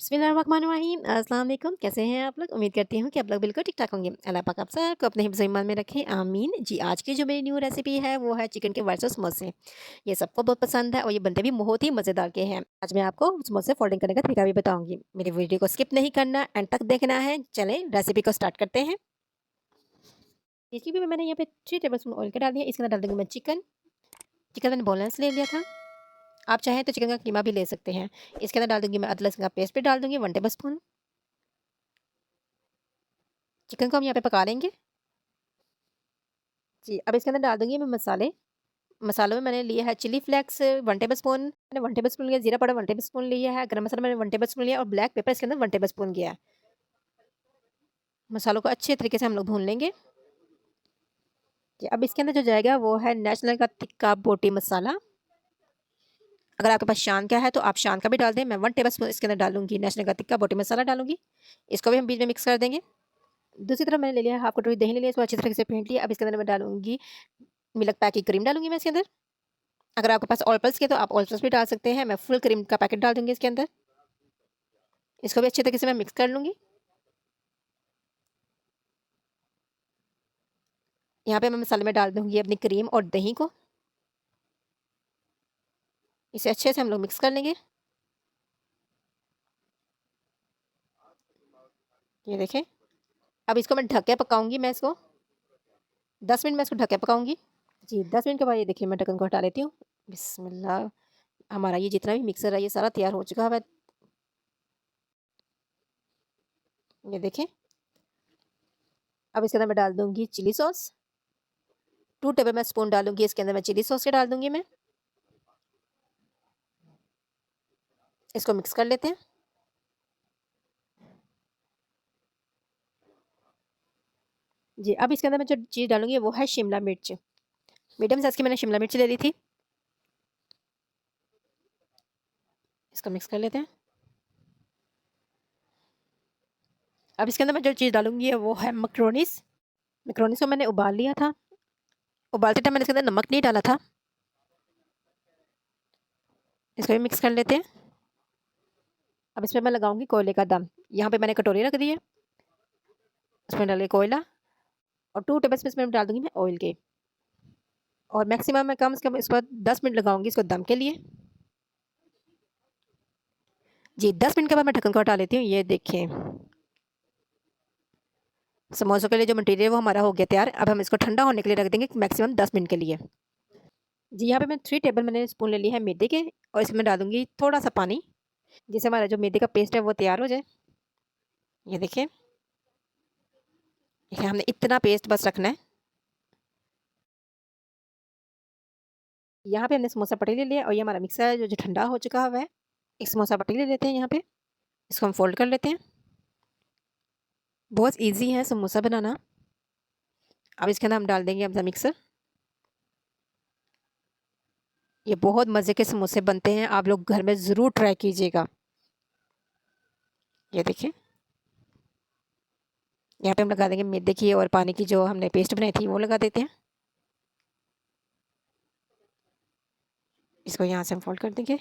बिस्मिल्लाहिर्रहमानिर्रहीम अस्सलाम वालेकुम। कैसे हैं आप लोग? उम्मीद करती हूँ कि आप लोग बिल्कुल ठीक-ठाक होंगे। अल्लाह पाक आप सबको अपने हिफ्ज़ ईमान में रखे, आमीन। जी, आज की जो मेरी न्यू रेसिपी है वो है चिकन के वर्सेस समोसे। ये सबको बहुत पसंद है और ये बनते भी बहुत ही मज़ेदार के हैं। आज मैं आपको समोसे फोल्डिंग करने का तरीका भी बताऊँगी। मेरी वीडियो को स्किप नहीं करना, एंड तक देखना है। चलें रेसिपी को स्टार्ट करते हैं। रेसिपी में मैंने यहाँ पे 3 टेबलस्पून ऑयल का डाल दिया। इसके अंदर डाल दूँगी मैं चिकन। चिकन मैंने बोनलेस ले लिया था। आप चाहें तो चिकन का कीमा भी ले सकते हैं। इसके अंदर डाल दूँगी मैं अदरक लहसुन का पेस्ट भी डाल दूँगी 1 टेबलस्पून। चिकन को हम यहाँ पे पका लेंगे। जी, अब इसके अंदर डाल दूँगी मैं मसाले। मसालों में मैंने लिया है चिली फ्लेक्स 1 टेबलस्पून, मैंने 1 टेबलस्पून लिया, जीरा पाउडर 1 टेबलस्पून लिया है, गरम मसाला मैंने 1 टेबलस्पून लिया और ब्लैक पेपर इसके अंदर 1 टेबलस्पून गया है। मसालों को अच्छे तरीके से हम लोग भून लेंगे। जी, अब इसके अंदर जो जाएगा वो है नेशनल का तिक्का बोटी मसाला। अगर आपके पास शान का है तो आप शान का भी डाल दें। मैं 1 टेबलस्पून इसके अंदर डालूँगी नेशनल का तिक्का बोटी मसाला डालूँगी। इसको भी हम बीच में मिक्स कर देंगे। दूसरी तरफ मैंने ले लिया है हाफ कटोरी दही ले लिया, इसको अच्छी तरीके से फेंट लिया। अब इसके अंदर मैं डालूँगी मिल्क पैक की क्रीम डालूँगी मैं इसके अंदर। अगर आपके पास ऑल पल्स की है तो आप ऑल पल्स भी डाल सकते हैं। मैं फुल क्रीम का पैकेट डाल दूँगी इसके अंदर। इसको भी अच्छे तरीके से मैं मिक्स कर लूँगी। यहाँ पे मैं मसाले में डाल दूँगी अपनी क्रीम और दही को। इसे अच्छे से हम लोग मिक्स कर लेंगे। ये देखें। अब इसको मैं ढक के पकाऊँगी मैं इसको। 10 मिनट मैं इसको ढक के पकाऊँगी। जी, 10 मिनट के बाद ये देखिए मैं ढक्कन को हटा लेती हूँ। बिस्मिल्लाह। हमारा ये जितना भी मिक्सर है ये सारा तैयार हो चुका है। ये देखें। अब इसके अंदर मैं डाल दूँगी चिली सॉस। 2 टेबल मैं स्पून डालूँगी इसके अंदर मैं चिली सॉस के डाल दूँगी मैं। इसको मिक्स कर लेते हैं। जी, अब इसके अंदर मैं जो चीज़ डालूँगी वो है शिमला मिर्च। मीडियम साइज़ की मैंने शिमला मिर्च ले ली थी। इसको मिक्स कर लेते हैं। अब इसके अंदर मैं जो चीज़ डालूँगी वो है मैक्रोनीस। मैक्रोनीस को मैंने उबाल लिया था। उबालते टाइम मैंने इसके अंदर नमक नहीं डाला था। इसको भी मिक्स कर लेते हैं। अब इसमें मैं लगाऊँगी कोयले का दम। यहाँ पे मैंने कटोरी रख दी है। इसमें डालिए कोयला और 2 टेबलस्पून इसमें डाल दूँगी मैं ऑयल के। और मैक्सिमम मैं कम से कम इसको 10 मिनट लगाऊँगी इसको दम के लिए। जी, 10 मिनट के बाद मैं ढक्कन को हटा लेती हूँ। ये देखें। समोसों के लिए जो मटीरियल वो हमारा हो गया तैयार। अब हम इसको ठंडा होने के लिए रख देंगे मैक्सिमम 10 मिनट के लिए। जी, यहाँ पे मैं 3 टेबल मैंने स्पून ले ली है मैदे के और इसमें डाल दूँगी थोड़ा-सा पानी, जिससे हमारा जो मैदे का पेस्ट है वो तैयार हो जाए। ये देखिए। ये हमने इतना पेस्ट बस रखना है। यहाँ पे हमने समोसा पट्टी ले लिया और ये हमारा मिक्सर है जो ठंडा हो चुका हुआ है। एक समोसा पट्टी ले लेते हैं यहाँ पे। इसको हम फ़ोल्ड कर लेते हैं। बहुत ईज़ी है समोसा बनाना। अब इसके अंदर हम डाल देंगे अपना मिक्सर। ये बहुत मज़े के समोसे बनते हैं, आप लोग घर में ज़रूर ट्राई कीजिएगा। ये देखिए। यहाँ पे हम लगा देंगे मैदे की और पानी की जो हमने पेस्ट बनाई थी वो लगा देते हैं। इसको यहाँ से हम फ़ोल्ड कर देंगे।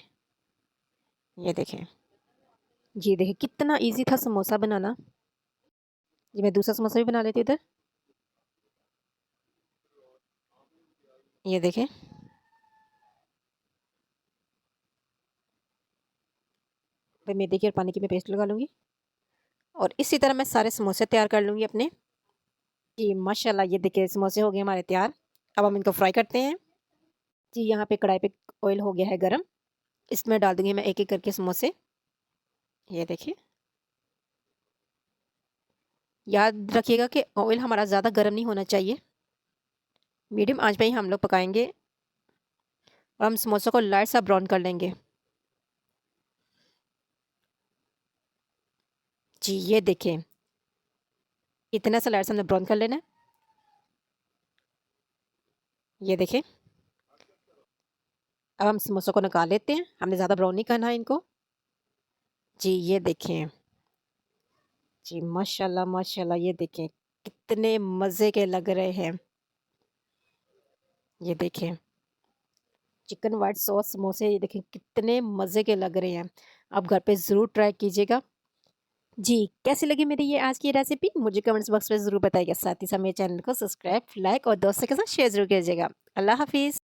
ये देखें। जी देखिए कितना ईज़ी था समोसा बनाना। जी मैं दूसरा समोसा भी बना लेती हूँ इधर। ये देखें। फिर मैदे की और पानी की मैं पेस्ट लगा लूँगी और इसी तरह मैं सारे समोसे तैयार कर लूँगी अपने। जी माशाल्लाह ये देखिए समोसे हो गए हमारे तैयार। अब हम इनको फ्राई करते हैं। जी यहाँ पे कढ़ाई पे ऑयल हो गया है गरम। इसमें डाल दूँगी मैं एक-एक करके समोसे। ये देखिए। याद रखिएगा कि ऑयल हमारा ज़्यादा गर्म नहीं होना चाहिए। मीडियम आँच पे ही हम लोग पकाएँगे और हम समोसों को लाइट सा ब्राउन कर लेंगे। जी ये देखें। इतना सा लाइट सा हमने ब्राउन कर लेना है। ये देखें। अब हम समोसों को निकाल लेते हैं। हमने ज़्यादा ब्राउन नहीं करना है इनको। जी ये देखें। जी माशाल्लाह माशाल्लाह ये देखें कितने मज़े के लग रहे हैं। ये देखें। चिकन व्हाइट सॉस समोसे ये देखें कितने मज़े के लग रहे हैं। आप घर पे ज़रूर ट्राई कीजिएगा। जी, कैसी लगी मेरी ये आज की रेसिपी मुझे कमेंट्स बॉक्स में ज़रूर बताइएगा। साथ ही साथ मेरे चैनल को सब्सक्राइब, लाइक और दोस्तों के साथ शेयर ज़रूर कीजिएगा। अल्लाह हाफ़िज़।